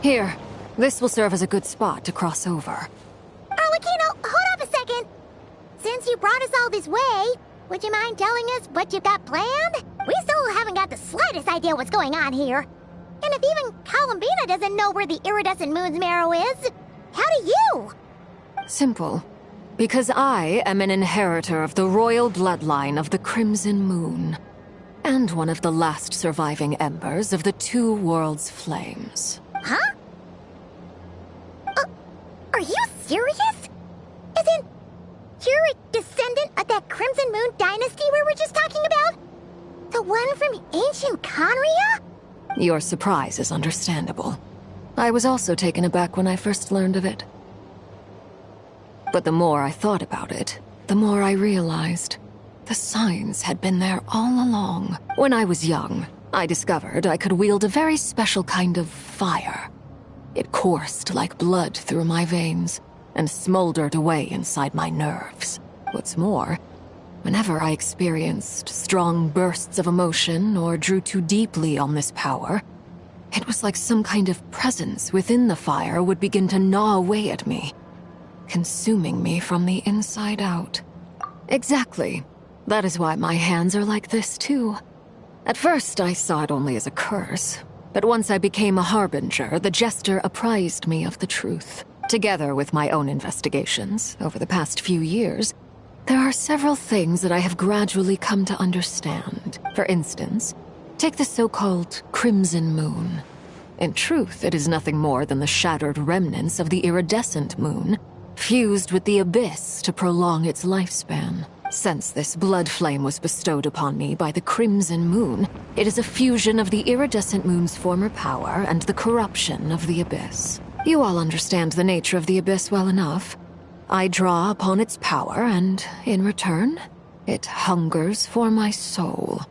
Here, this will serve as a good spot to cross over. Arlecchino, hold up a second! Since you brought us all this way, would you mind telling us what you've got planned? We still haven't got the slightest idea what's going on here. And if even Columbina doesn't know where the iridescent moon's marrow is, how do you? Simple. Because I am an inheritor of the royal bloodline of the Crimson Moon, and one of the last surviving embers of the Two Worlds' flames. Huh? Are you serious? Isn't you're a descendant of that Crimson Moon dynasty we were just talking about? The one from ancient Conria? Your surprise is understandable. I was also taken aback when I first learned of it. But the more I thought about it, the more I realized the signs had been there all along. When I was young, I discovered I could wield a very special kind of fire. It coursed like blood through my veins and smoldered away inside my nerves. What's more, whenever I experienced strong bursts of emotion or drew too deeply on this power, it was like some kind of presence within the fire would begin to gnaw away at me, consuming me from the inside out. Exactly. That is why my hands are like this too. At first, I saw it only as a curse, but once I became a harbinger, the jester apprised me of the truth. Together with my own investigations over the past few years, there are several things that I have gradually come to understand. For instance, take the so-called Crimson Moon. In truth, it is nothing more than the shattered remnants of the iridescent moon, fused with the abyss to prolong its lifespan. Since this blood flame was bestowed upon me by the Crimson Moon, it is a fusion of the iridescent moon's former power and the corruption of the abyss. You all understand the nature of the abyss well enough. I draw upon its power, and in return, it hungers for my soul.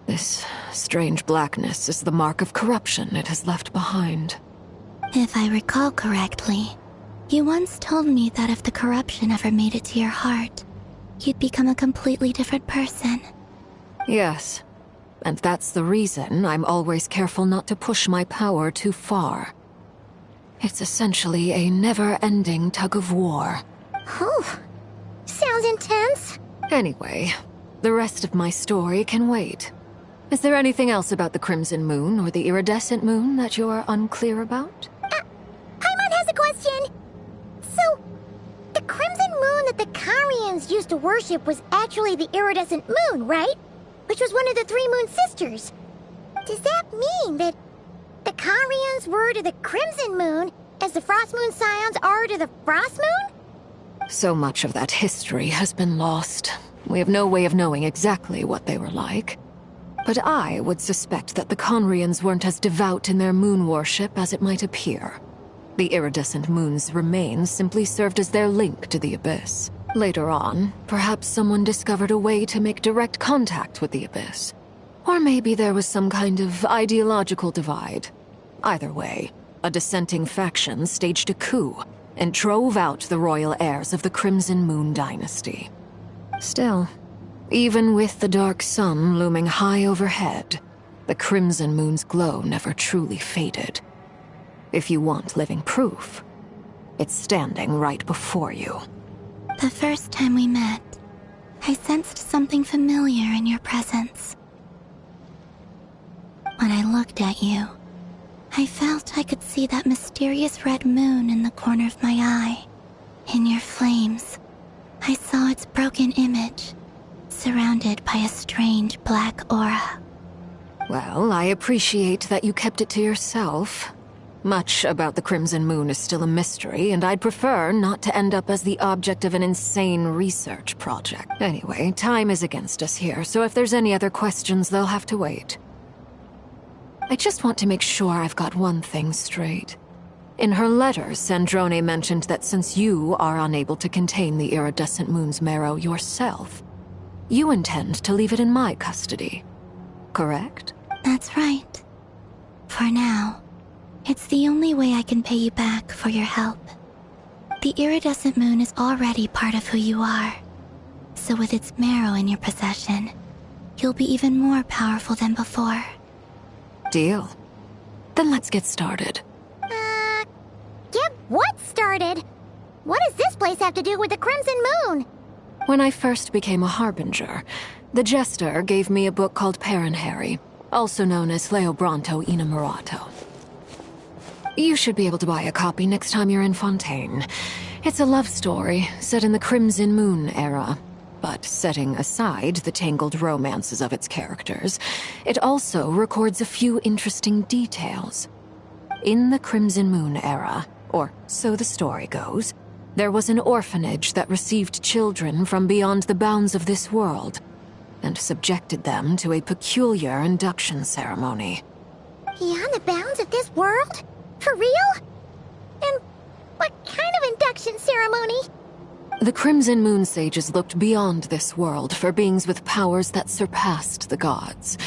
This strange blackness is the mark of corruption it has left behind. If I recall correctly, you once told me that if the corruption ever made it to your heart, you'd become a completely different person. Yes, and that's the reason I'm always careful not to push my power too far. It's essentially a never-ending tug-of-war. Oh, sounds intense. Anyway, the rest of my story can wait. Is there anything else about the Crimson Moon or the iridescent moon that you're unclear about? Paimon has a question. So, the Crimson Moon that the Carians used to worship was actually the iridescent moon, right? Which was one of the three moon sisters. Does that mean that the Carians were to the Crimson Moon as the Frost Moon Scions are to the Frost Moon? So much of that history has been lost. We have no way of knowing exactly what they were like. But I would suspect that the Conrians weren't as devout in their moon worship as it might appear. The iridescent moon's remains simply served as their link to the abyss. Later on, perhaps someone discovered a way to make direct contact with the abyss. Or maybe there was some kind of ideological divide. Either way, a dissenting faction staged a coup and drove out the royal heirs of the Crimson Moon dynasty. Still, even with the dark sun looming high overhead, the Crimson Moon's glow never truly faded. If you want living proof, it's standing right before you. The first time we met, I sensed something familiar in your presence. When I looked at you, I felt I could see that mysterious red moon in the corner of my eye. In your flames, I saw its broken image, surrounded by a strange black aura. Well, I appreciate that you kept it to yourself. Much about the Crimson Moon is still a mystery, and I'd prefer not to end up as the object of an insane research project. Anyway, time is against us here, so if there's any other questions, they'll have to wait. I just want to make sure I've got one thing straight. In her letter, Sandrone mentioned that since you are unable to contain the iridescent moon's marrow yourself, you intend to leave it in my custody, correct? That's right. For now, It's the only way I can pay you back for your help. The iridescent moon is already part of who you are. So with its marrow in your possession, you'll be even more powerful than before. Deal. Then let's get started. Get what started? What does this place have to do with the Crimson Moon? When I first became a Harbinger, the Jester gave me a book called Harry, also known as Leobranto Inamorato. You should be able to buy a copy next time you're in Fontaine. It's a love story set in the Crimson Moon era. But setting aside the tangled romances of its characters, it also records a few interesting details. In the Crimson Moon era, or so the story goes, there was an orphanage that received children from beyond the bounds of this world, and subjected them to a peculiar induction ceremony. Beyond the bounds of this world? For real? And what kind of induction ceremony? The Crimson Moon sages looked beyond this world for beings with powers that surpassed the gods.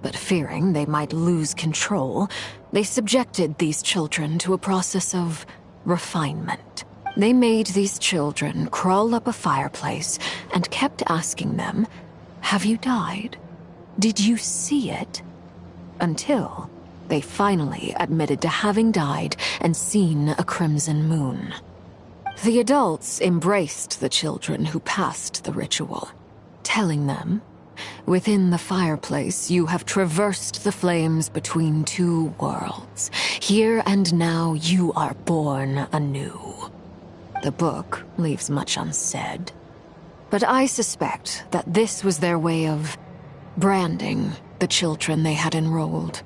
But fearing they might lose control, they subjected these children to a process of refinement. They made these children crawl up a fireplace and kept asking them, "Have you died? Did you see it?" Until they finally admitted to having died and seen a crimson moon. The adults embraced the children who passed the ritual, telling them, "Within the fireplace, you have traversed the flames between two worlds. Here and now, you are born anew." The book leaves much unsaid, but I suspect that this was their way of branding the children they had enrolled,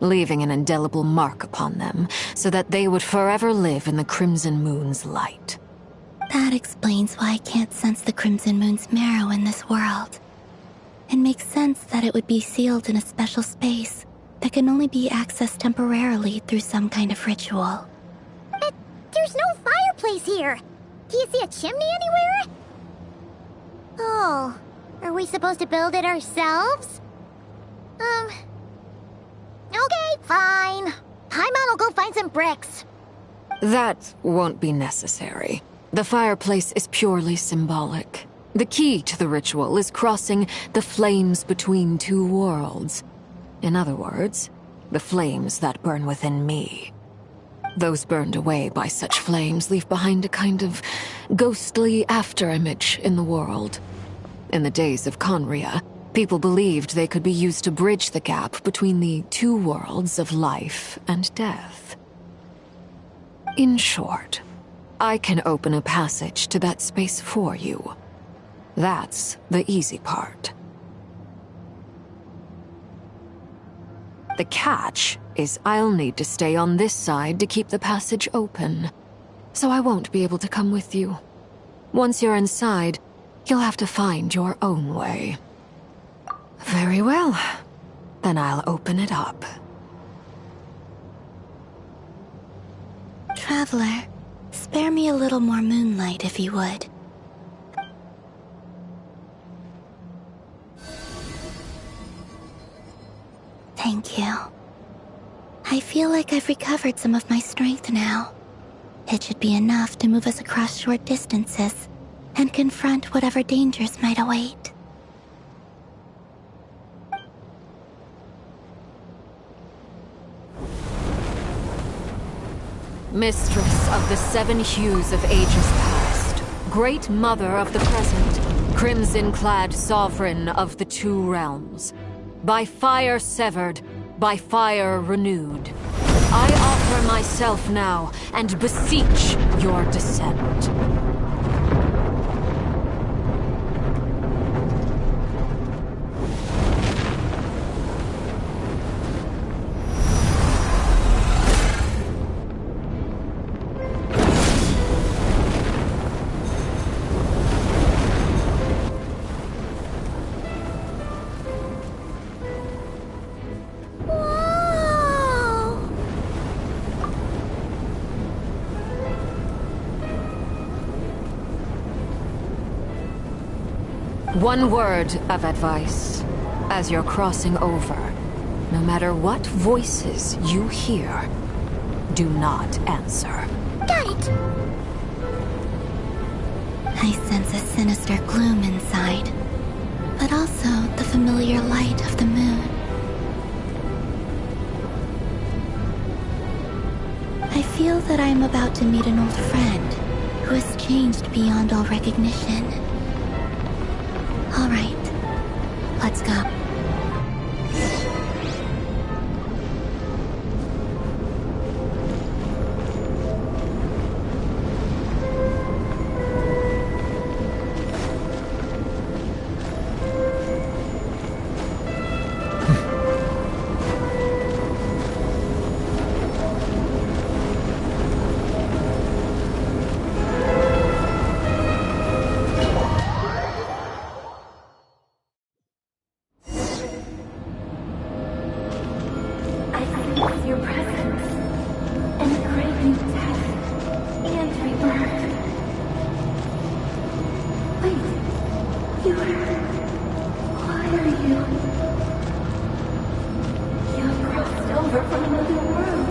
leaving an indelible mark upon them so that they would forever live in the Crimson Moon's light. That explains why I can't sense the Crimson Moon's marrow in this world. It makes sense that it would be sealed in a special space that can only be accessed temporarily through some kind of ritual. But there's no fireplace here. Do you see a chimney anywhere? Oh, are we supposed to build it ourselves? Okay, fine. Paimon will go find some bricks. That won't be necessary. The fireplace is purely symbolic. The key to the ritual is crossing the flames between two worlds. In other words, the flames that burn within me. Those burned away by such flames leave behind a kind of ghostly afterimage in the world. In the days of Conria, people believed they could be used to bridge the gap between the two worlds of life and death. In short, I can open a passage to that space for you. That's the easy part. The catch is I'll need to stay on this side to keep the passage open, so I won't be able to come with you. Once you're inside, you'll have to find your own way. Very well. Then I'll open it up. Traveler, spare me a little more moonlight if you would. Thank you. I feel like I've recovered some of my strength now. It should be enough to move us across short distances and confront whatever dangers might await. Mistress of the seven hues of ages past, great mother of the present, crimson-clad sovereign of the two realms, by fire severed, by fire renewed, I offer myself now and beseech your descent. One word of advice. As you're crossing over, no matter what voices you hear, Do not answer. Got it. I sense a sinister gloom inside, but also the familiar light of the moon. I feel that I am about to meet an old friend who has changed beyond all recognition. All right, let's go. Your presence and craving death and rebirth. Wait, why are you? You have crossed over from another world,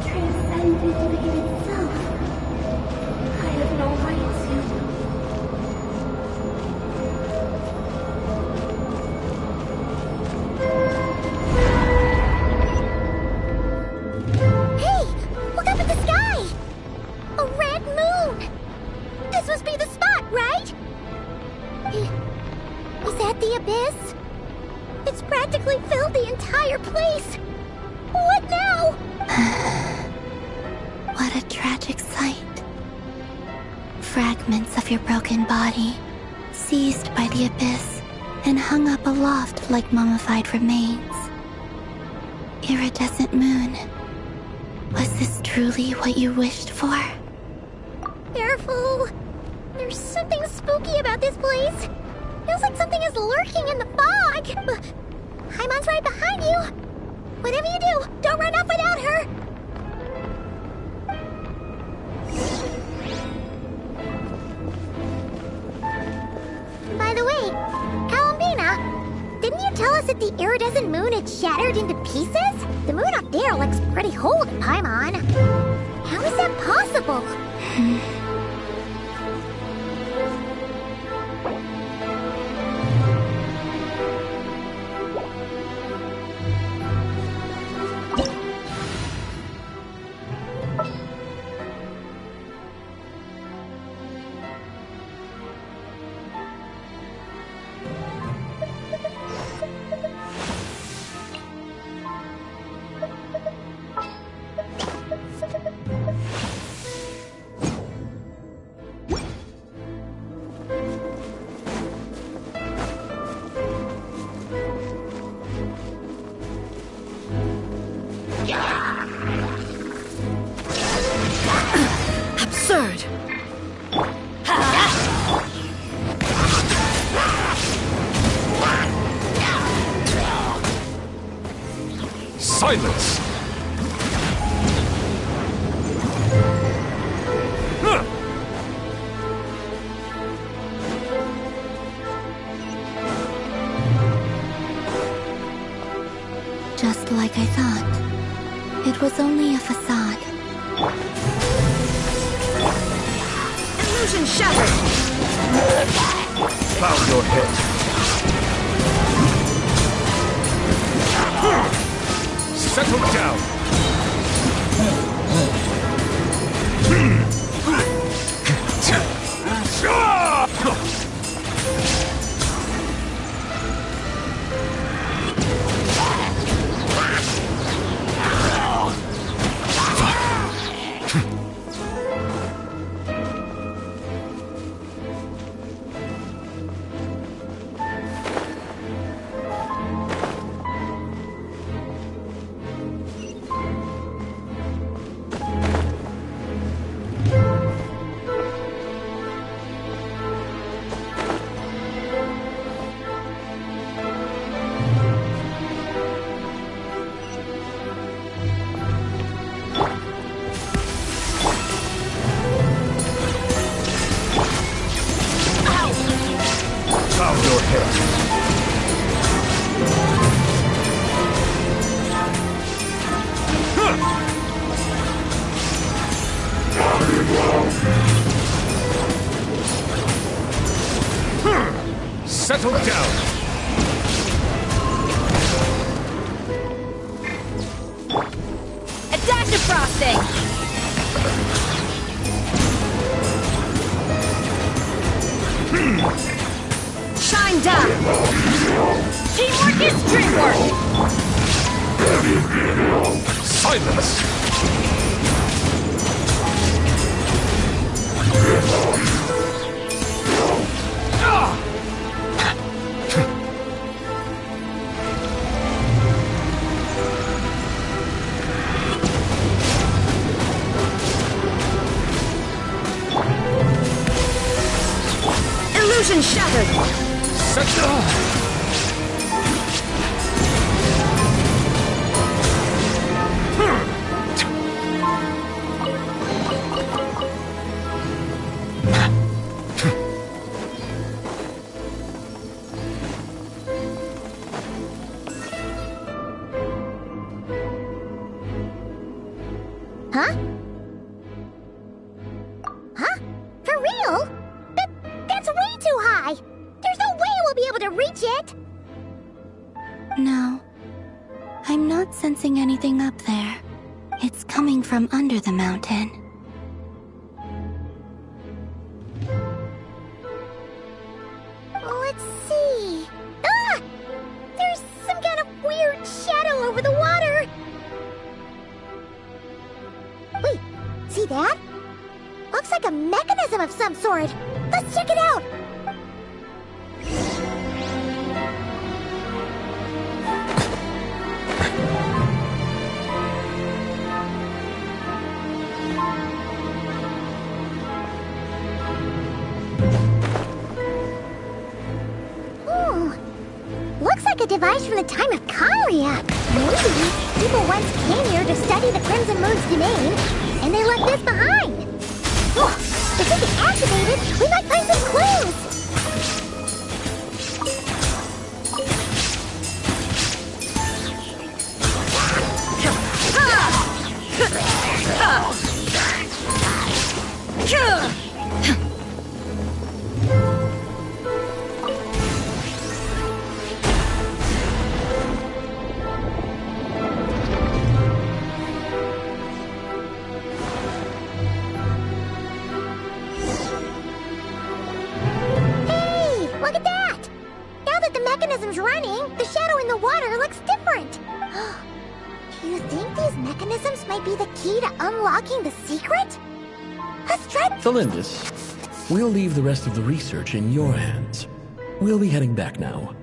transcended fate itself. I have no right to. It's practically filled the entire place. What now? What a tragic sight. Fragments of your broken body, seized by the abyss, and hung up aloft like mummified remains. Iridescent moon, was this truly what you wished for? Careful. There's something spooky about this place. Feels like something is lurking in the fog. Paimon's right behind you. Whatever you do, don't run off without her. By the way, Kalambina, didn't you tell us that the iridescent moon had shattered into pieces? The moon up there looks pretty whole to Paimon. How is that possible? Absurd! Silence! Just like I thought. It was only a facade. Illusion shattered! Bow your head. Settle down! Settle down. A dash of frosting! Shine down! Teamwork is dreamwork! Silence! Illusion shattered! Huh? Huh? For real? That's way too high! There's no way we'll be able to reach it! No. I'm not sensing anything up there. It's coming from under the mountain. Let's see... Ah! There's some kind of weird shadow over the water! Wait, see that? Looks like a mechanism of some sort. Let's check it out! Looks like a device from the time of Kalia. Maybe people once came here to study the Crimson Moon's domain, and they left this behind. If we can activate it, we might find some clues. mechanism's running, the shadow in the water looks different. Do you think these mechanisms might be the key to unlocking the secret? Let's try... Felindus, we'll leave the rest of the research in your hands. We'll be heading back now.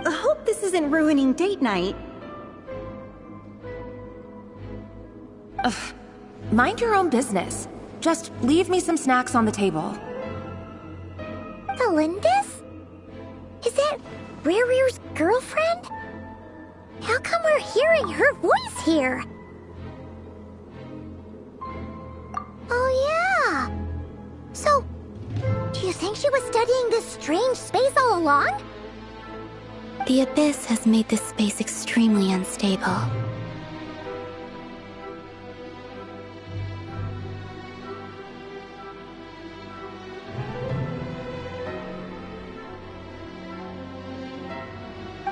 I hope this isn't ruining date night. Ugh. Mind your own business. Just leave me some snacks on the table. Felindus? Is that Rear's girlfriend? How come we're hearing her voice here? Oh yeah! So, do you think she was studying this strange space all along? The Abyss has made this space extremely unstable.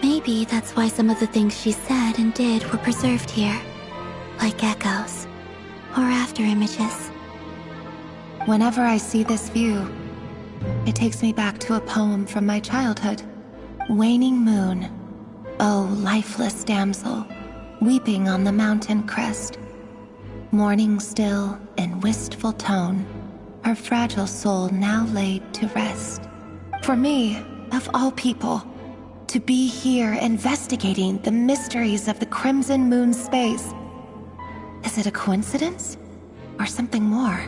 Maybe that's why some of the things she said and did were preserved here. Like echoes. Or after images. Whenever I see this view, it takes me back to a poem from my childhood. Waning moon, oh lifeless damsel, weeping on the mountain crest. Mourning still in wistful tone, her fragile soul now laid to rest. For me, of all people, to be here investigating the mysteries of the Crimson Moon space. Is it a coincidence? Or something more?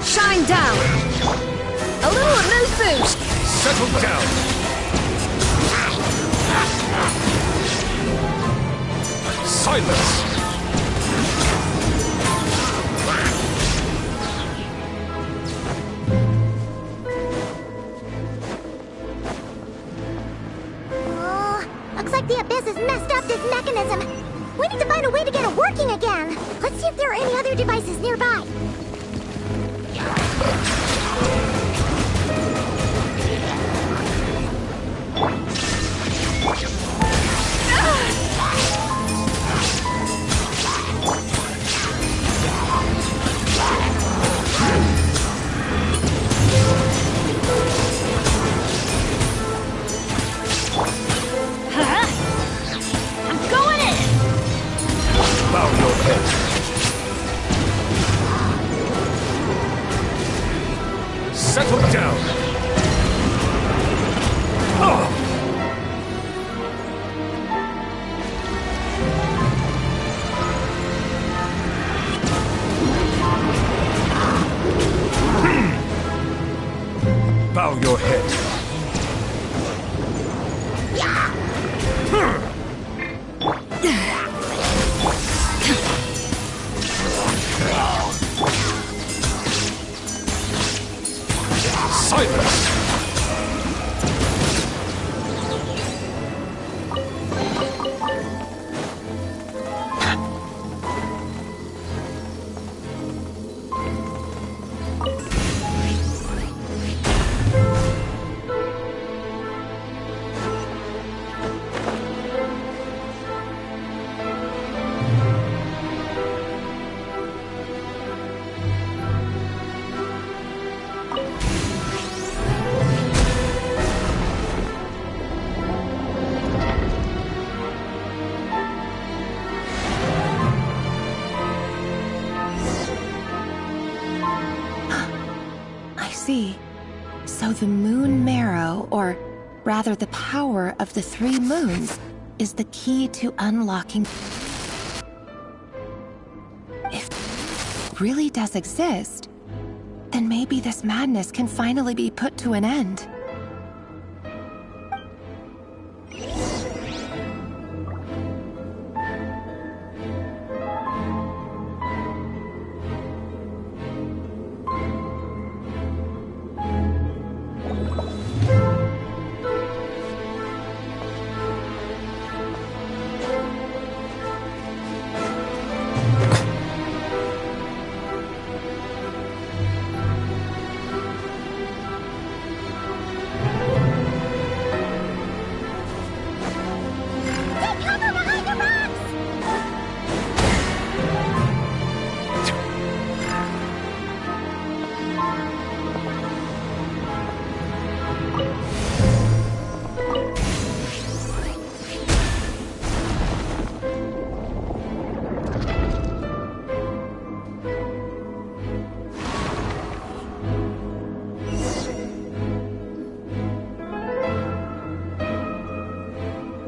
Shine down! A little moose boost! Settle down! Silence! the Abyss has messed up this mechanism. We need to find a way to get it working again. Let's see if there are any other devices nearby. Bow your head. Settle down. Oh! Bow your head. Silence! See. So the moon marrow, or rather the power of the 3 moons, is the key to unlocking... If it really does exist, then maybe this madness can finally be put to an end.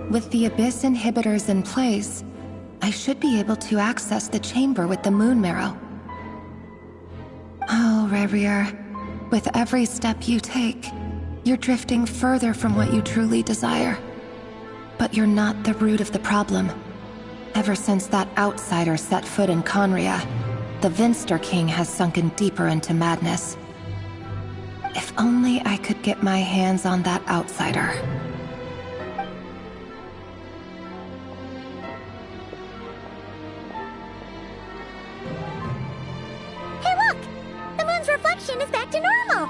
With the Abyss inhibitors in place, I should be able to access the chamber with the moon marrow. Oh, Revier, with every step you take, you're drifting further from what you truly desire. But you're not the root of the problem. Ever since that outsider set foot in Conria, the Vinster King has sunken deeper into madness. If only I could get my hands on that outsider. Is back to normal.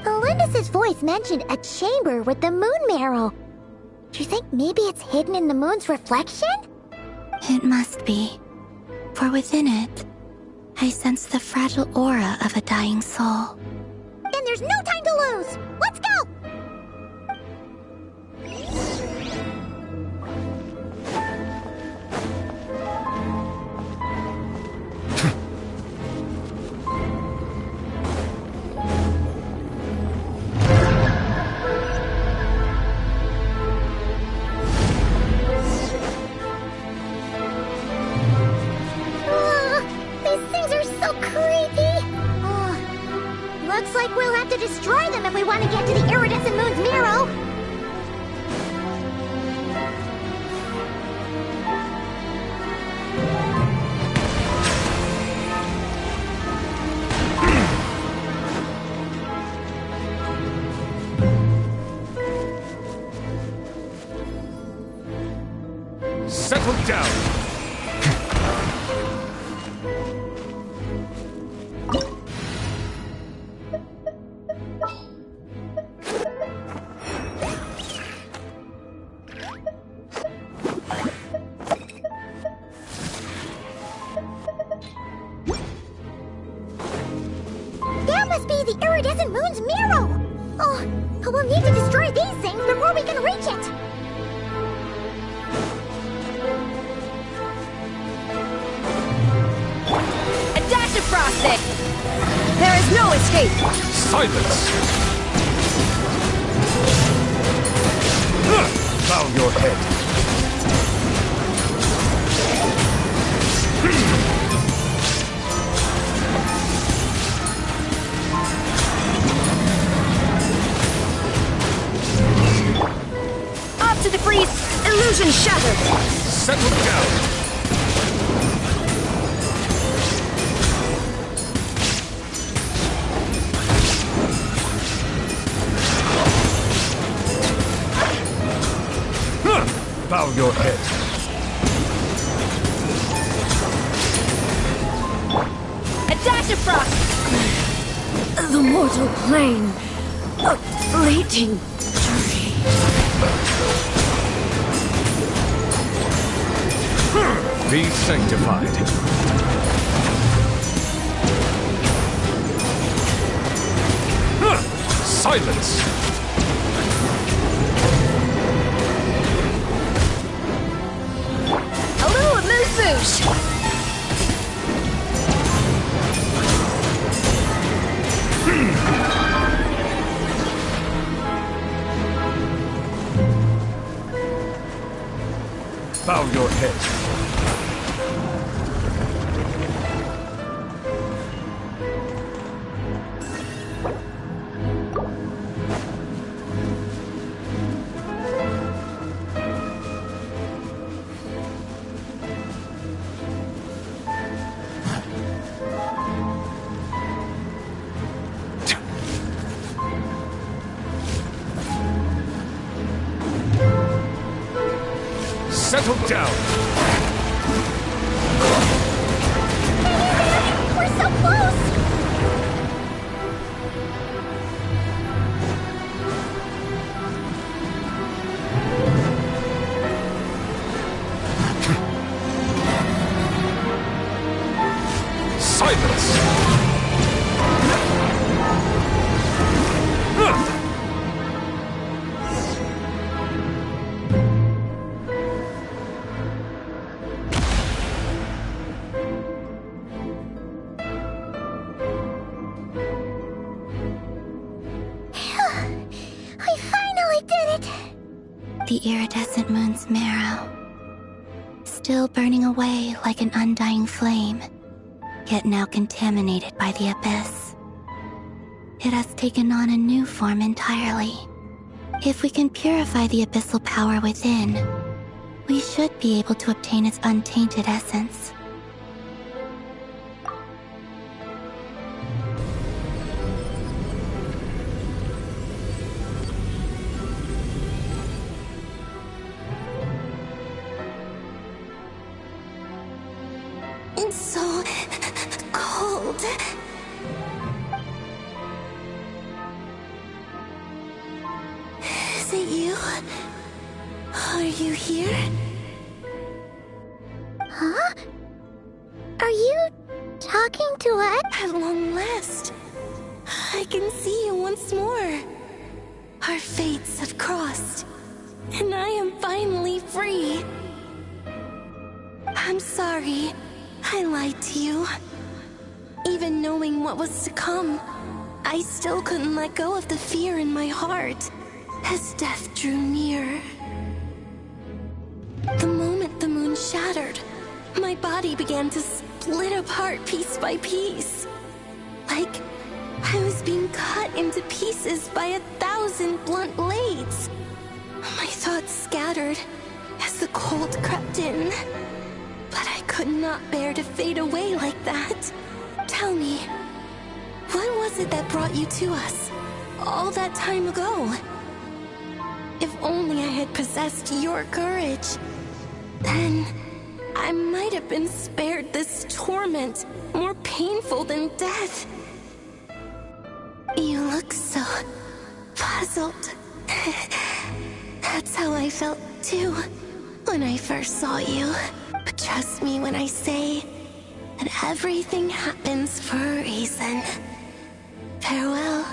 Elendis' voice mentioned a chamber with the moon marrow. Do you think maybe it's hidden in the moon's reflection? It must be. For within it, I sense the fragile aura of a dying soul. Then there's no time to lose! Let's go! Looks like we'll have to destroy them if we want to get to the Settle down! That must be the iridescent moon's mirror! Oh, we'll need to destroy these things before we can reach it! A dash of frosting! There is no escape! Silence! Bow your head. Up to the freeze! Illusion shattered! Settle down! Bow your head. A dash of frost! The mortal plane of fleeting dream. Be sanctified. Silence! A little amuse-bouche! Bow your head. Settle down! We're so close! Silence! We finally did it! The iridescent moon's marrow, still burning away like an undying flame, yet now contaminated by the abyss. It has taken on a new form entirely. If we can purify the abyssal power within, we should be able to obtain its untainted essence. It's so cold. Is it you? Are you here? Huh? Are you talking to us? At long last, I can see you once more. Our fates have crossed, and I am finally free. I'm sorry, I lied to you. Even knowing what was to come, I still couldn't let go of the fear in my heart as death drew near. The moment the moon shattered, my body began to split apart piece by piece. Like I was being cut into pieces by 1,000 blunt blades. My thoughts scattered as the cold crept in. But I could not bear to fade away like that. Tell me, what was it that brought you to us all that time ago? If only I had possessed your courage. then I might have been spared this torment, more painful than death. You look so puzzled. That's how I felt too when I first saw you. But trust me when I say that everything happens for a reason. Farewell,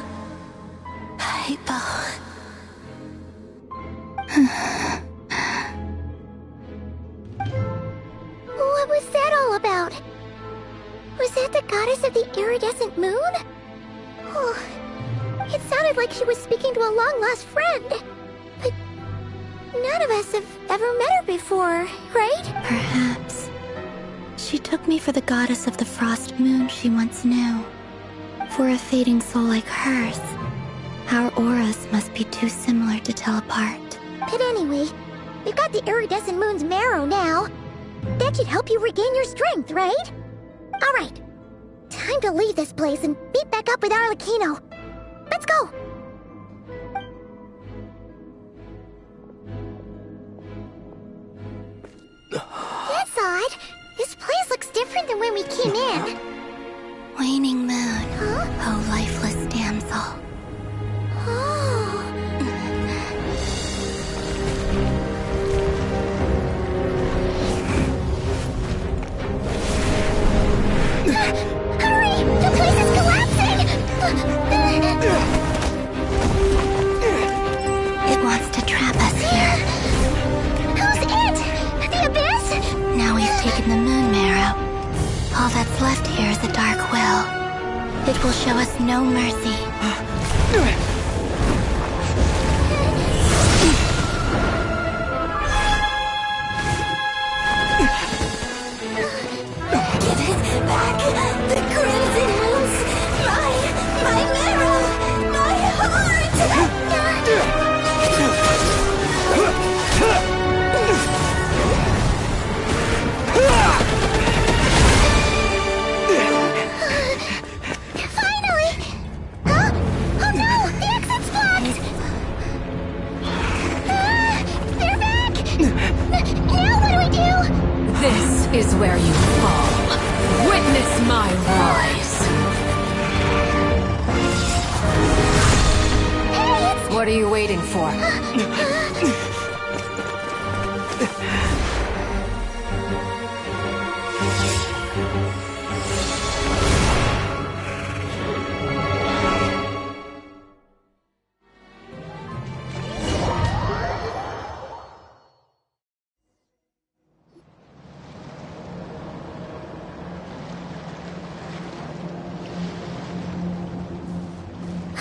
Hypo. What was that all about? Was that the goddess of the iridescent moon? Oh, it sounded like she was speaking to a long-lost friend. But none of us have ever met her before, right? Perhaps. She took me for the goddess of the frost moon she once knew. For a fading soul like hers, our auras must be too similar to tell apart. But anyway, we've got the iridescent moon's marrow now. That should help you regain your strength, right? Alright, time to leave this place and meet back up with Arlecchino. Let's go! That's odd. This place looks different than when we came in. Waning moon, Huh? oh lifeless damsel. Oh. Hurry! The place is collapsing! It wants to trap us here. Who's it? The Abyss? Now we've taken the moon marrow. All that's left here is a dark will. It will show us no mercy. Give it back! The crimson moons! My marrow! My heart! Finally! Huh? Oh no! The exit's blocked! They're back! Now what do we do? This is where you fall. Witness my rise. Hey, it's... What are you waiting for?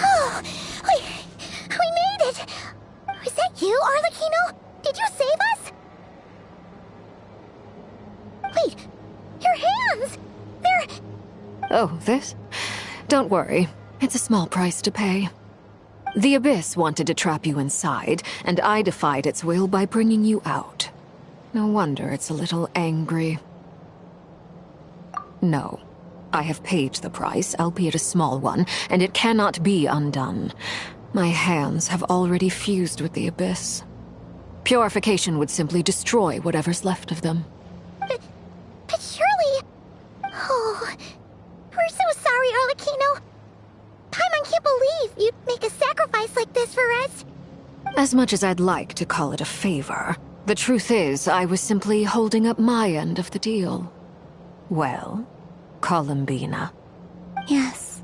Oh, we made it! Was that you, Arlecchino? Did you save us? Wait, your hands! They're... Oh, this? Don't worry. It's a small price to pay. The Abyss wanted to trap you inside, and I defied its will by bringing you out. No wonder it's a little angry. No. I have paid the price, albeit a small one, and it cannot be undone. My hands have already fused with the Abyss. Purification would simply destroy whatever's left of them. But surely... Oh, we're so sorry, Arlecchino. Paimon can't believe you'd make a sacrifice like this for us. As much as I'd like to call it a favor, the truth is I was simply holding up my end of the deal. Well, Columbina. Yes,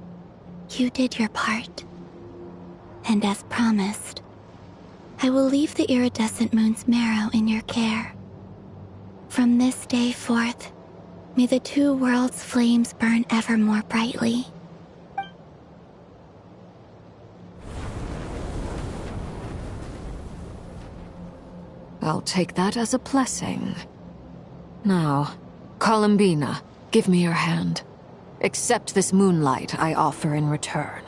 you did your part. And as promised, I will leave the iridescent moon's marrow in your care. From this day forth, may the two worlds' flames burn ever more brightly. I'll take that as a blessing. Now, Columbina, give me your hand. Accept this moonlight I offer in return.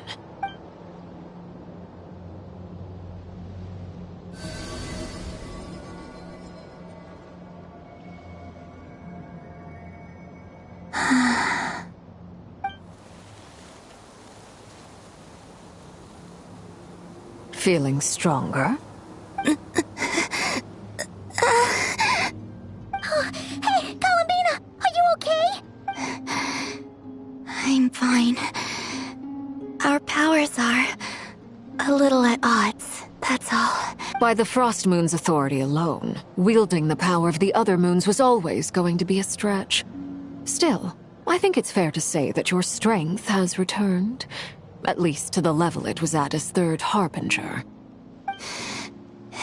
Feeling stronger? By the Frost Moon's authority alone, wielding the power of the other moons was always going to be a stretch. Still, I think it's fair to say that your strength has returned, at least to the level it was at as Third Harbinger.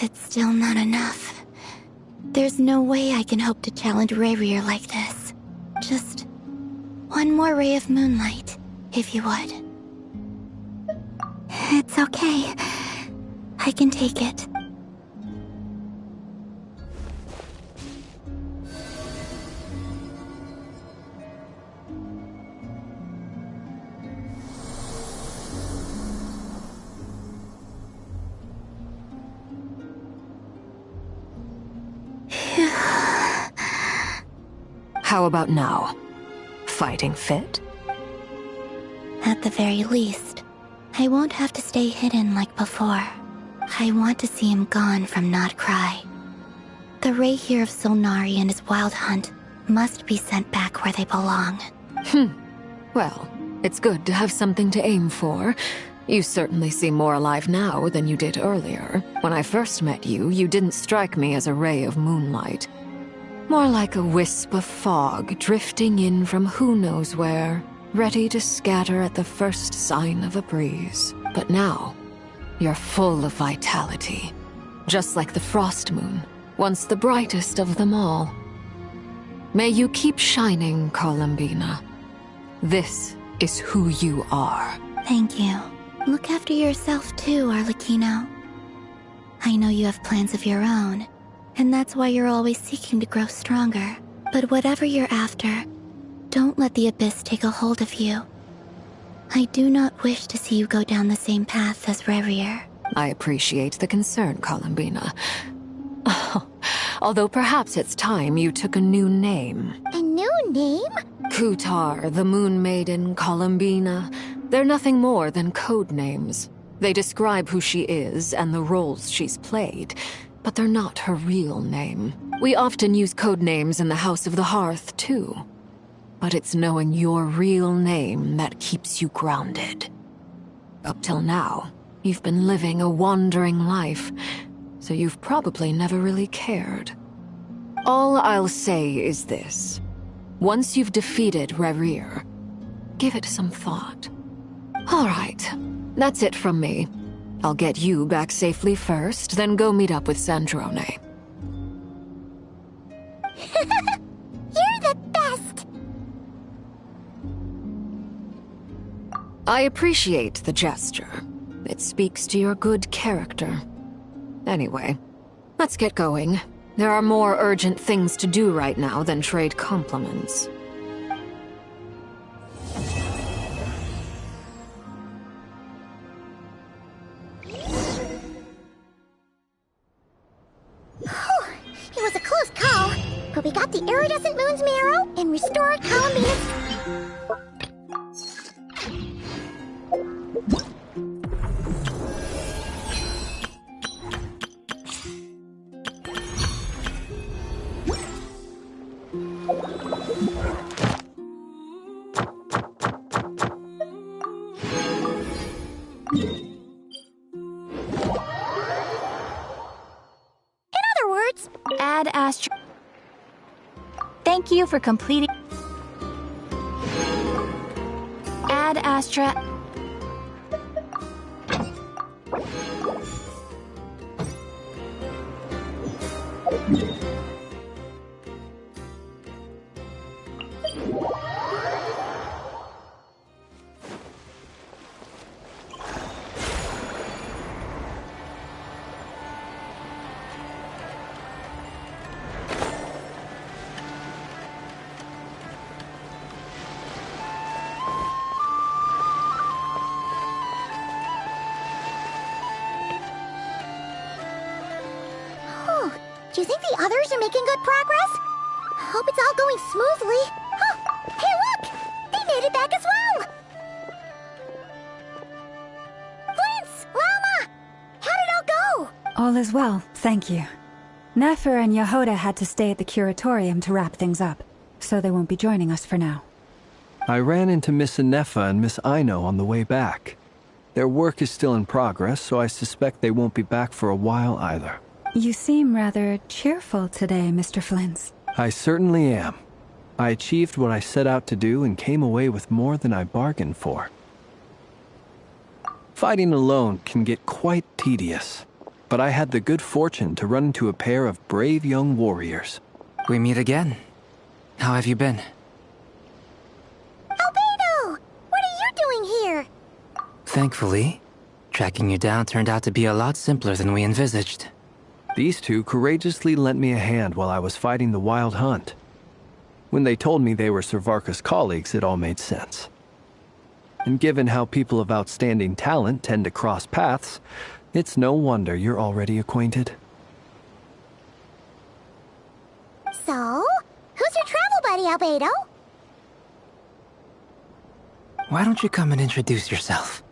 It's still not enough. There's no way I can hope to challenge Rayrir like this. Just one more ray of moonlight, if you would. It's okay. I can take it. How about now? Fighting fit? At the very least, I won't have to stay hidden like before. I want to see him gone from Not Cry. The Rayrir of Solnari and his wild hunt must be sent back where they belong. Well, it's good to have something to aim for. You certainly seem more alive now than you did earlier. When I first met you, you didn't strike me as a ray of moonlight. More like a wisp of fog drifting in from who knows where, ready to scatter at the first sign of a breeze. But now, you're full of vitality, just like the Frost Moon, once the brightest of them all. May you keep shining, Columbina. This is who you are. Thank you. Look after yourself too, Arlecchino. I know you have plans of your own, and that's why you're always seeking to grow stronger. But whatever you're after, don't let the Abyss take a hold of you. I do not wish to see you go down the same path as Rayrir. I appreciate the concern, Columbina. Although perhaps it's time you took a new name. A new name? Kutar, the Moon Maiden, Columbina. They're nothing more than code names. They describe who she is and the roles she's played, but they're not her real name. We often use code names in the House of the Hearth, too. But it's knowing your real name that keeps you grounded. Up till now, you've been living a wandering life, so you've probably never really cared. All I'll say is this. Once you've defeated Rayrir, give it some thought. All right, that's it from me. I'll get you back safely first, then go meet up with Sandrone. You're the best! I appreciate the gesture. It speaks to your good character. Anyway, let's get going. There are more urgent things to do right now than trade compliments. It was a close call, but we got the iridescent moon's marrow and restored Columbina's... Ad Astra. Thank you for completing. Ad Astra. Do you think the others are making good progress? Hope it's all going smoothly. Oh, hey look! They made it back as well! Flintz! Lama! How'd it all go? All is well, thank you. Nefer and Yehoda had to stay at the curatorium to wrap things up, so they won't be joining us for now. I ran into Miss Inefa and Miss Aino on the way back. Their work is still in progress, so I suspect they won't be back for a while either. You seem rather cheerful today, Mr. Flintz. I certainly am. I achieved what I set out to do and came away with more than I bargained for. Fighting alone can get quite tedious, but I had the good fortune to run into a pair of brave young warriors. We meet again. How have you been? Albedo! What are you doing here? Thankfully, tracking you down turned out to be a lot simpler than we envisaged. These two courageously lent me a hand while I was fighting the Wild Hunt. When they told me they were Servarka's colleagues, it all made sense. And given how people of outstanding talent tend to cross paths, it's no wonder you're already acquainted. So, who's your travel buddy, Albedo? Why don't you come and introduce yourself?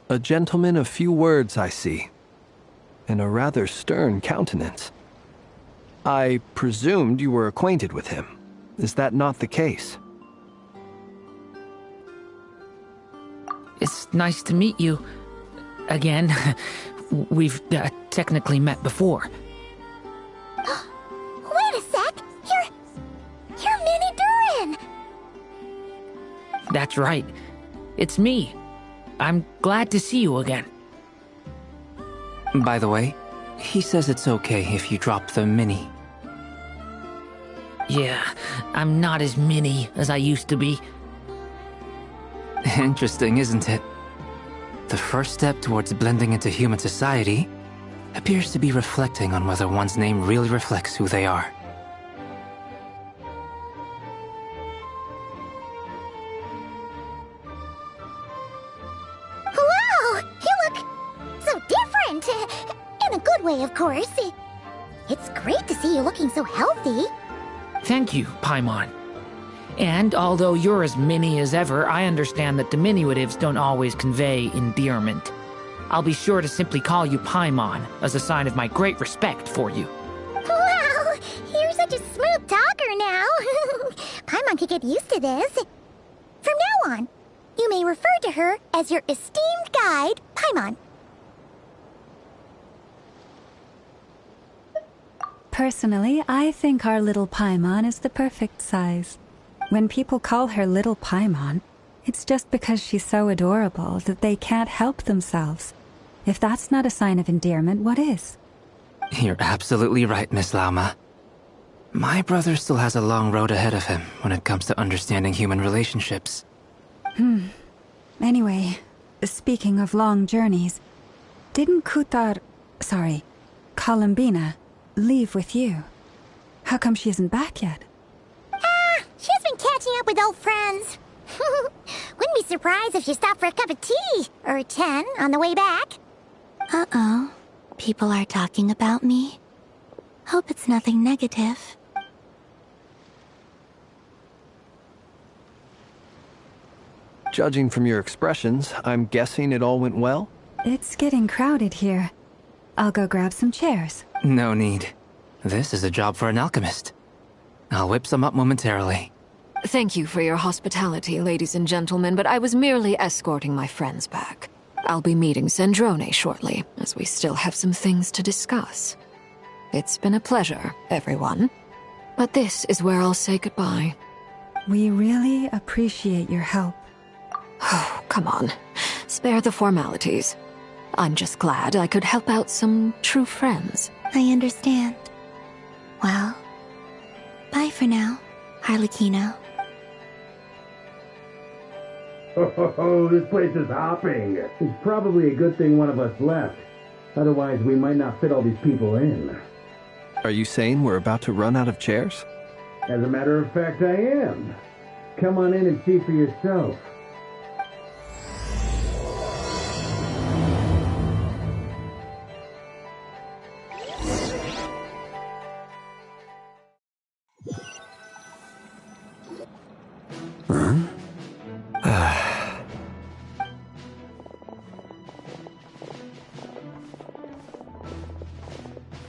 A gentleman of few words, I see. And a rather stern countenance. I presumed you were acquainted with him. Is that not the case? It's nice to meet you. Again. We've technically met before. Wait a sec! You're Minnie Durin! That's right. It's me. I'm glad to see you again. By the way, he says it's okay if you drop the mini. Yeah, I'm not as mini as I used to be. Interesting, isn't it? The first step towards blending into human society appears to be reflecting on whether one's name really reflects who they are. Wow! You look so different! In a good way, of course. It's great to see you looking so healthy. Thank you, Paimon. And although you're as mini as ever, I understand that diminutives don't always convey endearment. I'll be sure to simply call you Paimon as a sign of my great respect for you. Wow! You're such a smooth talker now. Paimon could get used to this. From now on, you may refer to her as your esteemed guide, Paimon. Personally, I think our little Paimon is the perfect size. When people call her Little Paimon, it's just because she's so adorable that they can't help themselves. If that's not a sign of endearment, what is? You're absolutely right, Miss Lauma. My brother still has a long road ahead of him when it comes to understanding human relationships. Anyway, speaking of long journeys, didn't Columbina, leave with you? How come she isn't back yet? She's been catching up with old friends. Wouldn't be surprised if she stopped for a cup of tea or 10 on the way back. Uh-oh. People are talking about me. Hope it's nothing negative. Judging from your expressions, I'm guessing it all went well? It's getting crowded here. I'll go grab some chairs. No need. This is a job for an alchemist. I'll whip some up momentarily. Thank you for your hospitality, ladies and gentlemen, but I was merely escorting my friends back. I'll be meeting Sandrone shortly, as we still have some things to discuss. It's been a pleasure, everyone. But this is where I'll say goodbye. We really appreciate your help. Oh, come on. Spare the formalities. I'm just glad I could help out some true friends. I understand. Well, bye for now, Harlequino. Oh, this place is hopping. It's probably a good thing one of us left. Otherwise, we might not fit all these people in. Are you saying we're about to run out of chairs? As a matter of fact, I am. Come on in and see for yourself.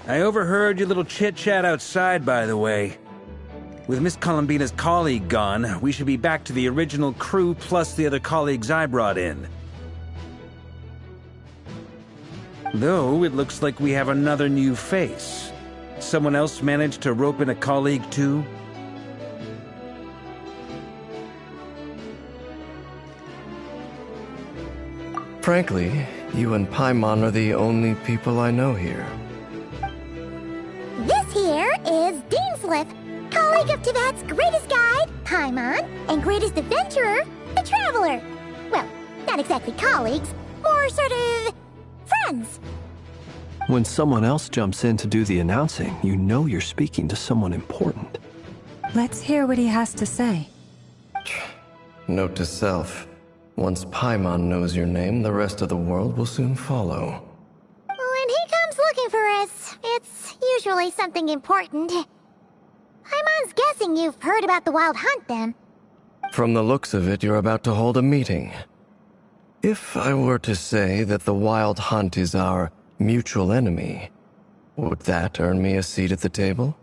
I overheard your little chit-chat outside, by the way. With Miss Columbina's colleague gone, we should be back to the original crew plus the other colleagues I brought in. Though, it looks like we have another new face. Someone else managed to rope in a colleague, too? Frankly, you and Paimon are the only people I know here. This here is Dainsleif, colleague of Teyvat's greatest guide, Paimon, and greatest adventurer, the Traveler. Well, not exactly colleagues, more sort of friends. When someone else jumps in to do the announcing, you know you're speaking to someone important. Let's hear what he has to say. Note to self. Once Paimon knows your name, the rest of the world will soon follow. When he comes looking for us, it's usually something important. Paimon's guessing you've heard about the Wild Hunt, then. From the looks of it, you're about to hold a meeting. If I were to say that the Wild Hunt is our mutual enemy, would that earn me a seat at the table?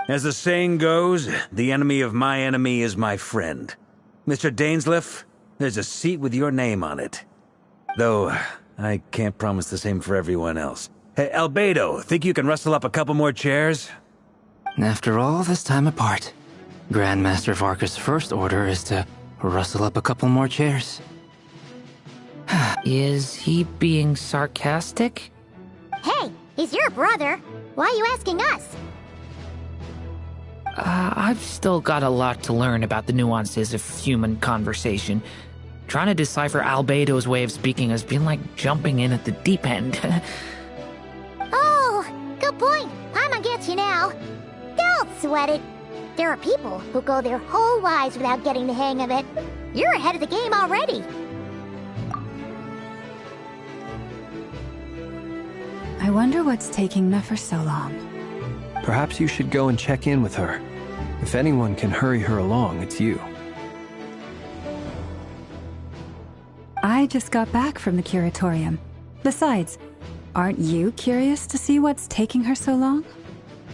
As the saying goes, the enemy of my enemy is my friend. Mr. Dainsleif, there's a seat with your name on it. Though, I can't promise the same for everyone else. Hey, Albedo, think you can rustle up a couple more chairs? After all this time apart, Grandmaster Varka's first order is to rustle up a couple more chairs. Is he being sarcastic? Hey, he's your brother. Why are you asking us? I've still got a lot to learn about the nuances of human conversation. Trying to decipher Albedo's way of speaking has been like jumping in at the deep end. Oh, good point. Paimon gets you now. Don't sweat it. There are people who go their whole lives without getting the hang of it. You're ahead of the game already. I wonder what's taking Nefer so long. Perhaps you should go and check in with her. If anyone can hurry her along, it's you. I just got back from the curatorium. Besides, aren't you curious to see what's taking her so long?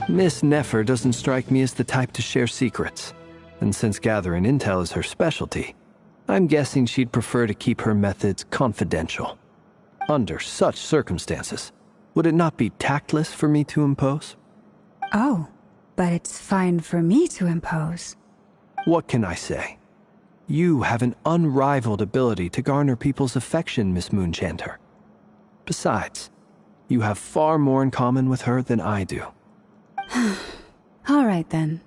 Miss Nefer doesn't strike me as the type to share secrets. And since gathering intel is her specialty, I'm guessing she'd prefer to keep her methods confidential. Under such circumstances, would it not be tactless for me to impose? Oh, but it's fine for me to impose. What can I say? You have an unrivaled ability to garner people's affection, Miss Moonchanter. Besides, you have far more in common with her than I do. All right, then.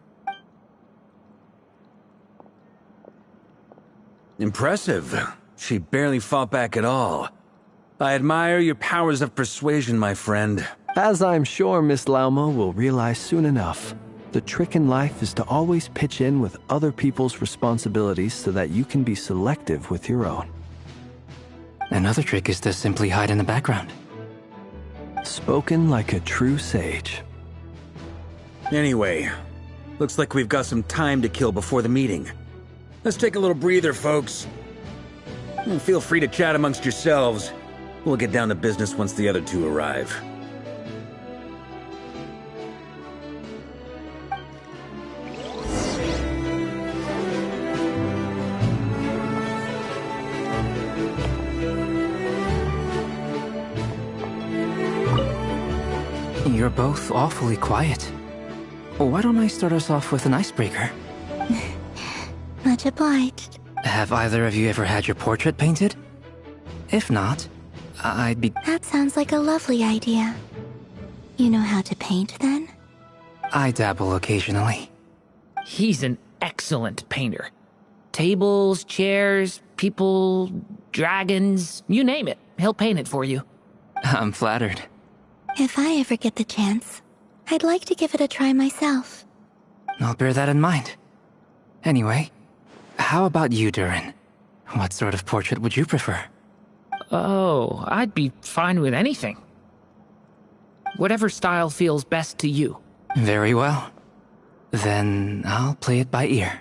Impressive. She barely fought back at all. I admire your powers of persuasion, my friend. As I'm sure Miss Lauma will realize soon enough, the trick in life is to always pitch in with other people's responsibilities so that you can be selective with your own. Another trick is to simply hide in the background. Spoken like a true sage. Anyway, looks like we've got some time to kill before the meeting. Let's take a little breather, folks. And feel free to chat amongst yourselves. We'll get down to business once the other two arrive. You're both awfully quiet. Why don't I start us off with an icebreaker? Much obliged. Have either of you ever had your portrait painted? If not, I'd be... That sounds like a lovely idea. You know how to paint, then? I dabble occasionally. He's an excellent painter. Tables, chairs, people, dragons, you name it. He'll paint it for you. I'm flattered. If I ever get the chance, I'd like to give it a try myself. I'll bear that in mind. Anyway, how about you, Durin? What sort of portrait would you prefer? Oh, I'd be fine with anything. Whatever style feels best to you. Very well. Then I'll play it by ear.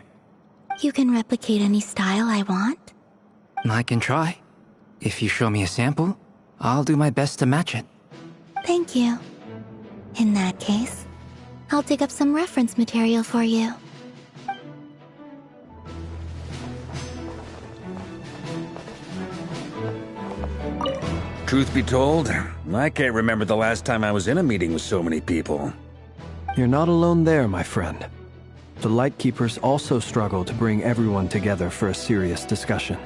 You can replicate any style I want? I can try. If you show me a sample, I'll do my best to match it. Thank you. In that case, I'll dig up some reference material for you. Truth be told, I can't remember the last time I was in a meeting with so many people. You're not alone there, my friend. The Lightkeepers also struggle to bring everyone together for a serious discussion.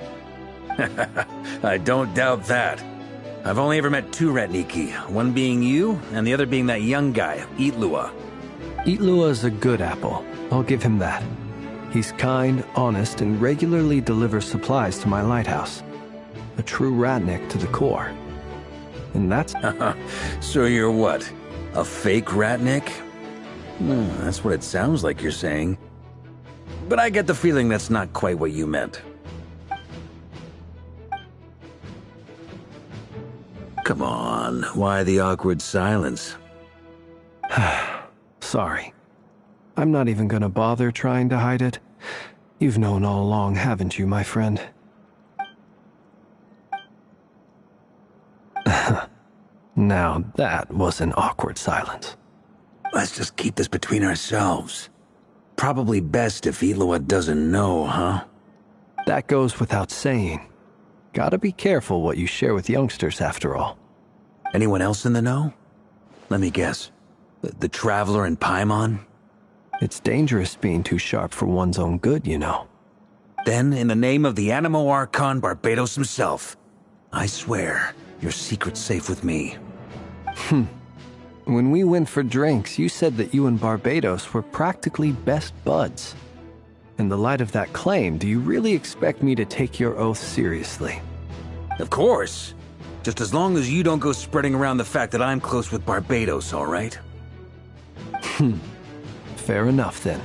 I don't doubt that. I've only ever met two Ratniki, one being you, and the other being that young guy, Itlua. Itlua is a good apple, I'll give him that. He's kind, honest, and regularly delivers supplies to my lighthouse. A true Ratnik to the core. And that's... So you're what? A fake Ratnik? That's what it sounds like you're saying. But I get the feeling that's not quite what you meant. Come on, why the awkward silence? Sorry. I'm not even gonna bother trying to hide it. You've known all along, haven't you, my friend? Now that was an awkward silence. Let's just keep this between ourselves. Probably best if Itlua doesn't know, huh? That goes without saying. Gotta be careful what you share with youngsters, after all. Anyone else in the know? Let me guess. The Traveler and Paimon? It's dangerous being too sharp for one's own good, you know. Then, in the name of the Animo Archon Barbados himself, I swear, your secret's safe with me. When we went for drinks, you said that you and Barbados were practically best buds. In the light of that claim, do you really expect me to take your oath seriously? Of course. Just as long as you don't go spreading around the fact that I'm close with Barbados, all right? Fair enough, then.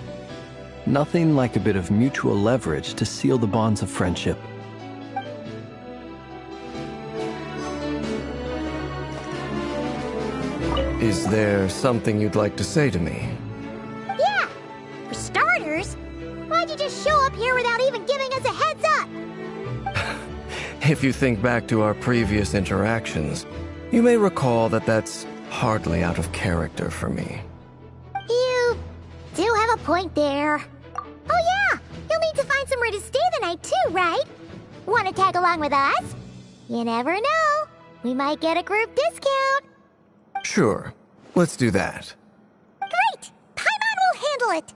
Nothing like a bit of mutual leverage to seal the bonds of friendship. Is there something you'd like to say to me? Yeah! For starters, why'd you just show up here without even giving us a heads up? If you think back to our previous interactions, you may recall that that's hardly out of character for me. You do have a point there. Oh yeah! You'll need to find somewhere to stay the night too, right? Want to tag along with us? You never know. We might get a group discount. Sure, let's do that. Great! Paimon will handle it!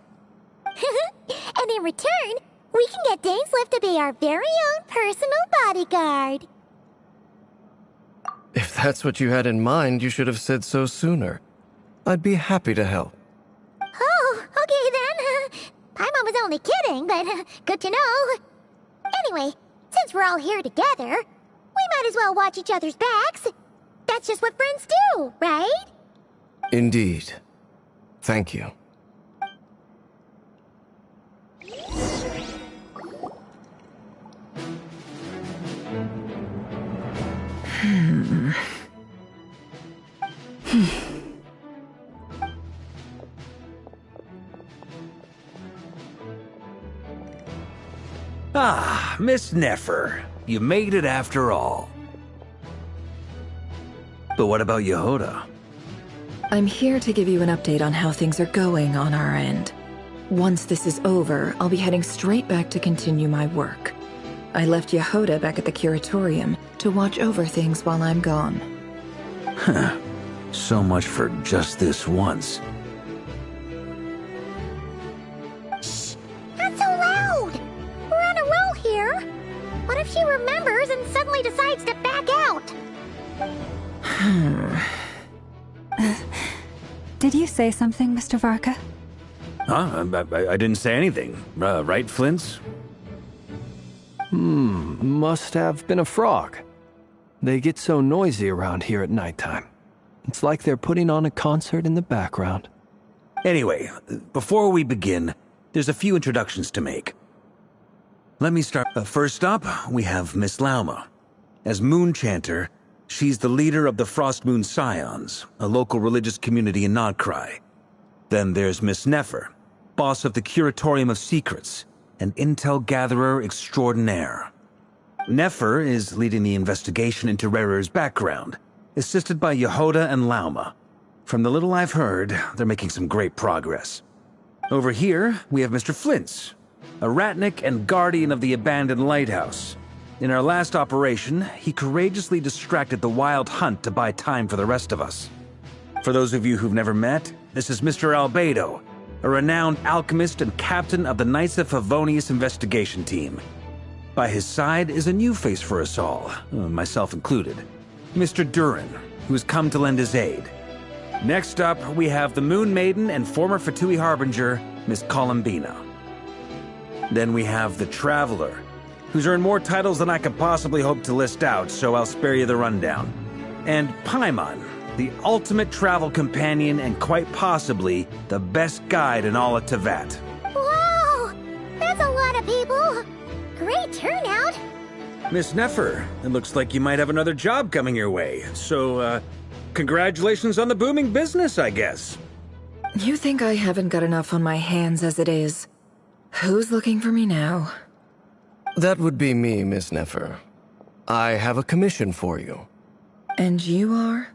And in return, we can get Dainslift to be our very own personal bodyguard. If that's what you had in mind, you should have said so sooner. I'd be happy to help. Oh, okay then. Paimon was only kidding, but good to know. Anyway, since we're all here together, we might as well watch each other's backs. That's just what friends do, right? Indeed. Thank you. Ah, Miss Nefer. You made it after all. But what about Yehoda? I'm here to give you an update on how things are going on our end. Once this is over, I'll be heading straight back to continue my work. I left Yehoda back at the Curatorium to watch over things while I'm gone. Huh. So much for just this once. Shh! Not so loud! We're on a roll here. What if she remembers and suddenly decides to back out? Did you say something, Mr. Varka? Huh? I didn't say anything. Right, Flintz? Must have been a frog. They get so noisy around here at nighttime. It's like they're putting on a concert in the background. Anyway, before we begin, there's a few introductions to make. Let me start. First up, we have Miss Lauma. As Moon Chanter, she's the leader of the Frost Moon Scions, a local religious community in Nodcry. Then there's Miss Nefer, boss of the Curatorium of Secrets, an intel gatherer extraordinaire. Nefer is leading the investigation into Rerer's background, assisted by Yehoda and Lauma. From the little I've heard, they're making some great progress. Over here, we have Mr. Flint's, a ratnik and guardian of the abandoned lighthouse. In our last operation, he courageously distracted the Wild Hunt to buy time for the rest of us. For those of you who've never met, this is Mr. Albedo, a renowned alchemist and captain of the Knights of Favonius investigation team. By his side is a new face for us all, myself included, Mr. Durin, who has come to lend his aid. Next up, we have the Moon Maiden and former Fatui Harbinger, Miss Columbina. Then we have the Traveler, who's earned more titles than I could possibly hope to list out, so I'll spare you the rundown. And Paimon, the ultimate travel companion and quite possibly the best guide in all of Tevat. Whoa! That's a lot of people! Great turnout! Miss Nefer, it looks like you might have another job coming your way, so, congratulations on the booming business, I guess. You think I haven't got enough on my hands as it is? Who's looking for me now? That would be me, Miss Nefer. I have a commission for you. And you are?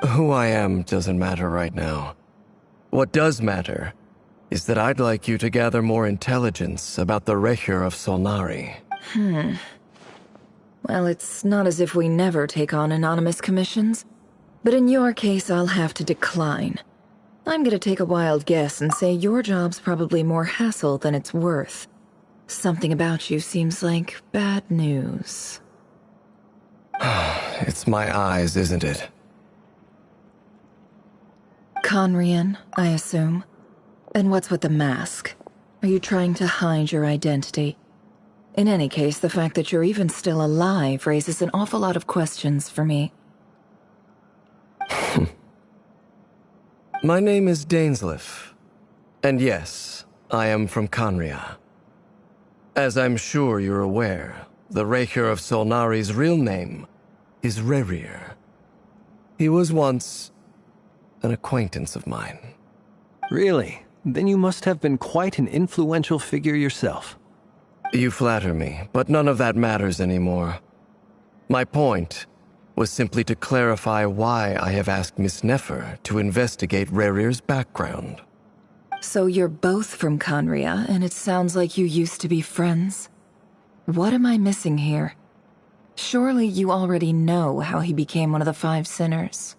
Who I am doesn't matter right now. What does matter is that I'd like you to gather more intelligence about the Recher of Solnari. Well, it's not as if we never take on anonymous commissions. But in your case, I'll have to decline. I'm gonna take a wild guess and say your job's probably more hassle than it's worth. Something about you seems like bad news. It's my eyes, isn't it? Conrian, I assume. And what's with the mask? Are you trying to hide your identity? In any case, the fact that you're even still alive raises an awful lot of questions for me. My name is Dainsleif. And yes, I am from Conria. As I'm sure you're aware, the Recher of Solnari's real name is Rerir. He was once an acquaintance of mine. Really? Then you must have been quite an influential figure yourself. You flatter me, but none of that matters anymore. My point was simply to clarify why I have asked Miss Nefer to investigate Rerir's background. So you're both from Conria, and it sounds like you used to be friends? What am I missing here? Surely you already know how he became one of the Five Sinners.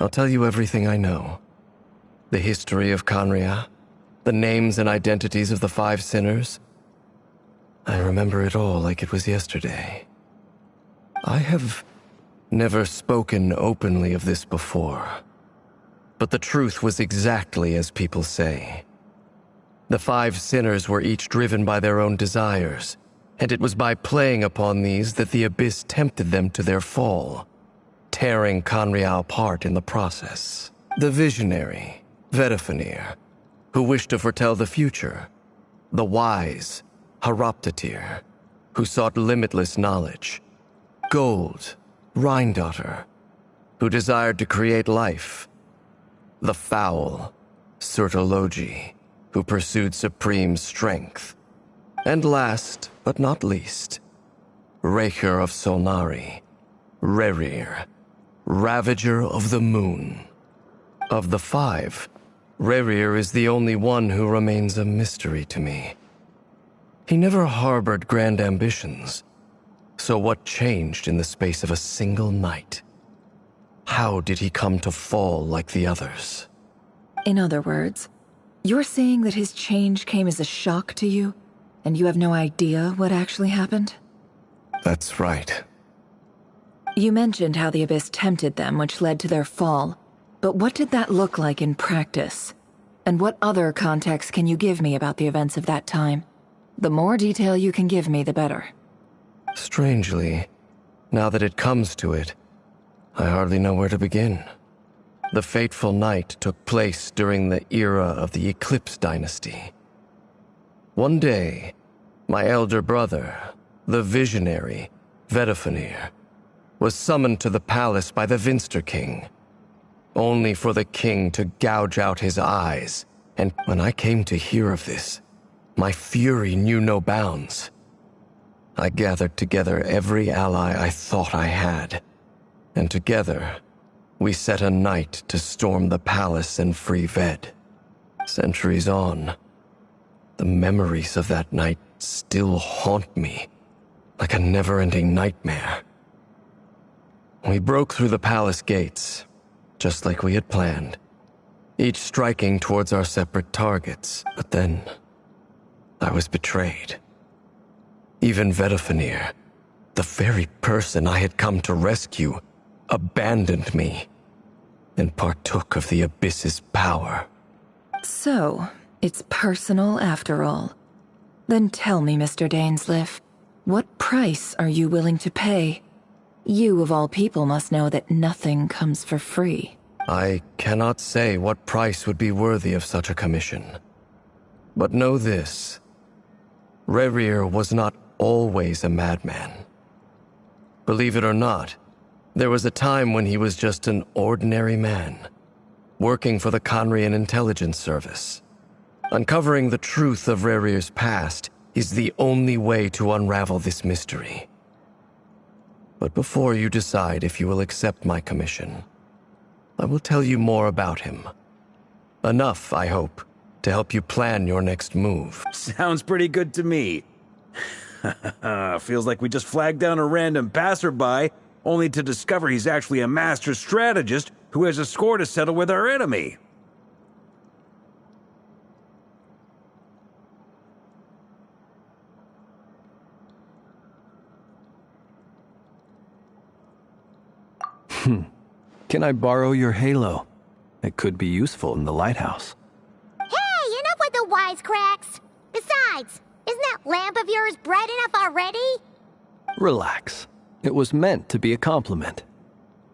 I'll tell you everything I know. The history of Conria, the names and identities of the Five Sinners. I remember it all like it was yesterday. I have never spoken openly of this before, but the truth was exactly as people say. The Five Sinners were each driven by their own desires, and it was by playing upon these that the Abyss tempted them to their fall, tearing Conria apart in the process. The visionary, Vedifenir, who wished to foretell the future. The wise, Haroptatir, who sought limitless knowledge. Gold, Rhindaughter, who desired to create life. The foul, Surtologi, who pursued supreme strength. And last, but not least, Recher of Solnari, Rerir, Ravager of the Moon. Of the five, Rerir is the only one who remains a mystery to me. He never harbored grand ambitions. So what changed in the space of a single night? How did he come to fall like the others? In other words, you're saying that his change came as a shock to you, and you have no idea what actually happened? That's right. You mentioned how the Abyss tempted them, which led to their fall. But what did that look like in practice? And what other context can you give me about the events of that time? The more detail you can give me, the better. Strangely, now that it comes to it, I hardly know where to begin. The fateful night took place during the era of the Eclipse Dynasty. One day, my elder brother, the visionary, Vedifenir, was summoned to the palace by the Vinster King, only for the king to gouge out his eyes, and when I came to hear of this, my fury knew no bounds. I gathered together every ally I thought I had, And together, we set a night to storm the palace and free Ved. Centuries on, the memories of that night still haunt me like a never-ending nightmare. We broke through the palace gates, just like we had planned, each striking towards our separate targets. But then, I was betrayed. Even Vedifenir, the very person I had come to rescue, abandoned me and partook of the Abyss's power. So, it's personal after all. Then tell me, Mr. Dainsleif, what price are you willing to pay? You, of all people, must know that nothing comes for free. I cannot say what price would be worthy of such a commission. But know this. Rerir was not always a madman. Believe it or not, there was a time when he was just an ordinary man, working for the Conrian Intelligence Service. Uncovering the truth of Rerir's past is the only way to unravel this mystery. But before you decide if you will accept my commission, I will tell you more about him. Enough, I hope, to help you plan your next move. Sounds pretty good to me. Feels like we just flagged down a random passerby, only to discover he's actually a master strategist who has a score to settle with our enemy. Can I borrow your halo? It could be useful in the lighthouse. Hey, enough with the wisecracks! Besides, isn't that lamp of yours bright enough already? Relax. It was meant to be a compliment.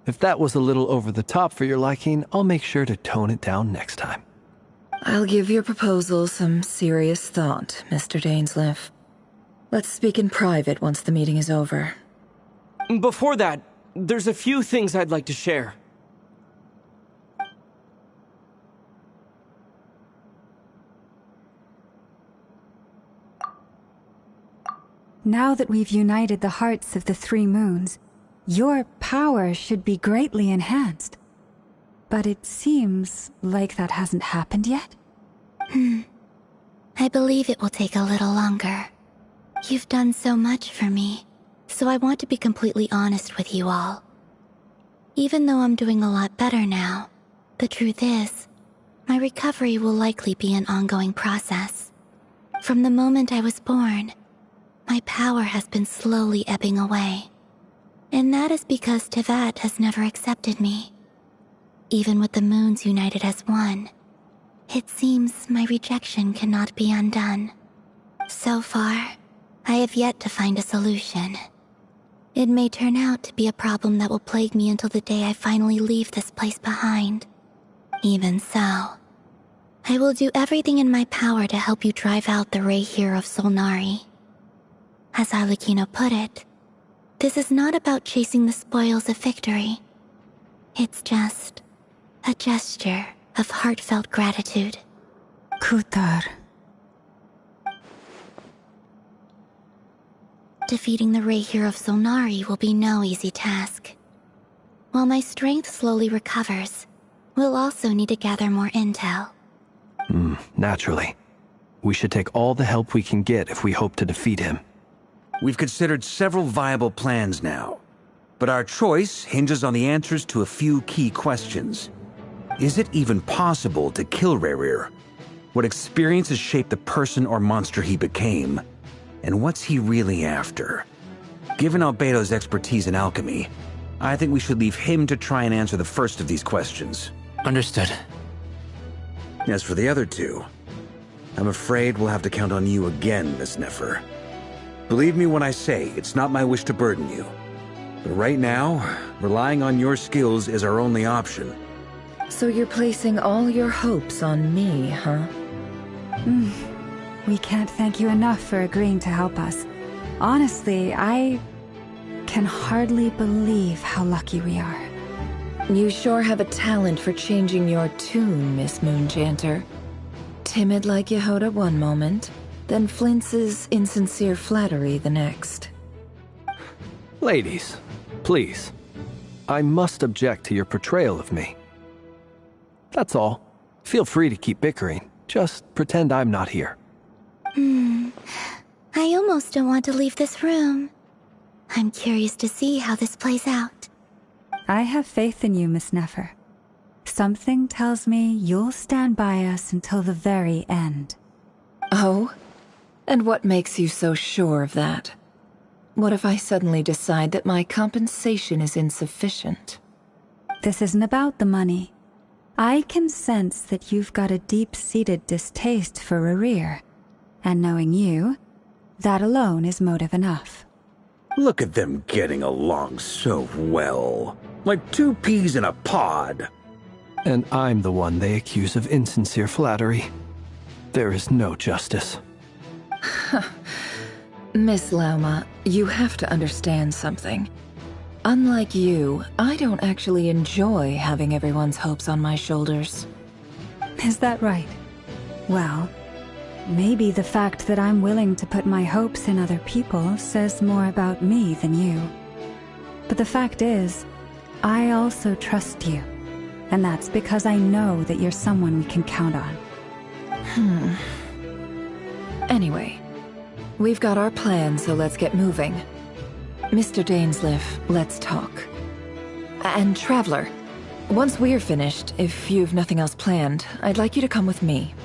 If that was a little over the top for your liking, I'll make sure to tone it down next time. I'll give your proposal some serious thought, Mr. Dainsleif. Let's speak in private once the meeting is over. Before that, there's a few things I'd like to share. Now that we've united the hearts of the three moons, your power should be greatly enhanced. But it seems like that hasn't happened yet? I believe it will take a little longer. You've done so much for me, so I want to be completely honest with you all. Even though I'm doing a lot better now, the truth is, my recovery will likely be an ongoing process. From the moment I was born, my power has been slowly ebbing away. And that is because Tevat has never accepted me. Even with the moons united as one, it seems my rejection cannot be undone. So far, I have yet to find a solution. It may turn out to be a problem that will plague me until the day I finally leave this place behind. Even so, I will do everything in my power to help you drive out the Rayhir of Solnari. As Arlecchino put it, this is not about chasing the spoils of victory. It's just a gesture of heartfelt gratitude. Kutar. Defeating the Rayhir of Solnari will be no easy task. While my strength slowly recovers, we'll also need to gather more intel. Naturally. We should take all the help we can get if we hope to defeat him. We've considered several viable plans now, but our choice hinges on the answers to a few key questions. Is it even possible to kill Rerir? What experiences shaped the person or monster he became? And what's he really after? Given Albedo's expertise in alchemy, I think we should leave him to try and answer the first of these questions. Understood. As for the other two, I'm afraid we'll have to count on you again, Miss Nefer. Believe me when I say it's not my wish to burden you. But right now, relying on your skills is our only option. So you're placing all your hopes on me, huh? We can't thank you enough for agreeing to help us. Honestly, I can hardly believe how lucky we are. You sure have a talent for changing your tune, Miss Moonchanter. Timid like Yehoda one moment, then flinches insincere flattery the next. Ladies, please. I must object to your portrayal of me. That's all. Feel free to keep bickering. Just pretend I'm not here. I almost don't want to leave this room. I'm curious to see how this plays out. I have faith in you, Miss Nefer. Something tells me you'll stand by us until the very end. Oh? And what makes you so sure of that? What if I suddenly decide that my compensation is insufficient? This isn't about the money. I can sense that you've got a deep-seated distaste for Rerir. And knowing you, that alone is motive enough. Look at them getting along so well. Like two peas in a pod. And I'm the one they accuse of insincere flattery. There is no justice. Miss Lauma, you have to understand something. Unlike you, I don't actually enjoy having everyone's hopes on my shoulders. Is that right? Well, maybe the fact that I'm willing to put my hopes in other people says more about me than you. But the fact is, I also trust you. And that's because I know that you're someone we can count on. Anyway, we've got our plan, so let's get moving. Mr. Dainsleif, let's talk. And Traveler, once we're finished, if you've nothing else planned, I'd like you to come with me.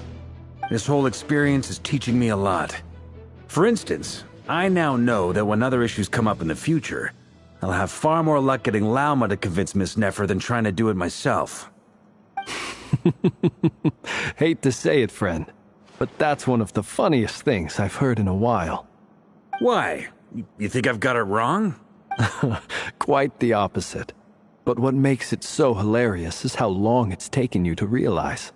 This whole experience is teaching me a lot. For instance, I now know that when other issues come up in the future, I'll have far more luck getting Lauma to convince Miss Nefer than trying to do it myself. Hate to say it, friend, but that's one of the funniest things I've heard in a while. Why? You think I've got it wrong? Quite the opposite. But what makes it so hilarious is how long it's taken you to realize.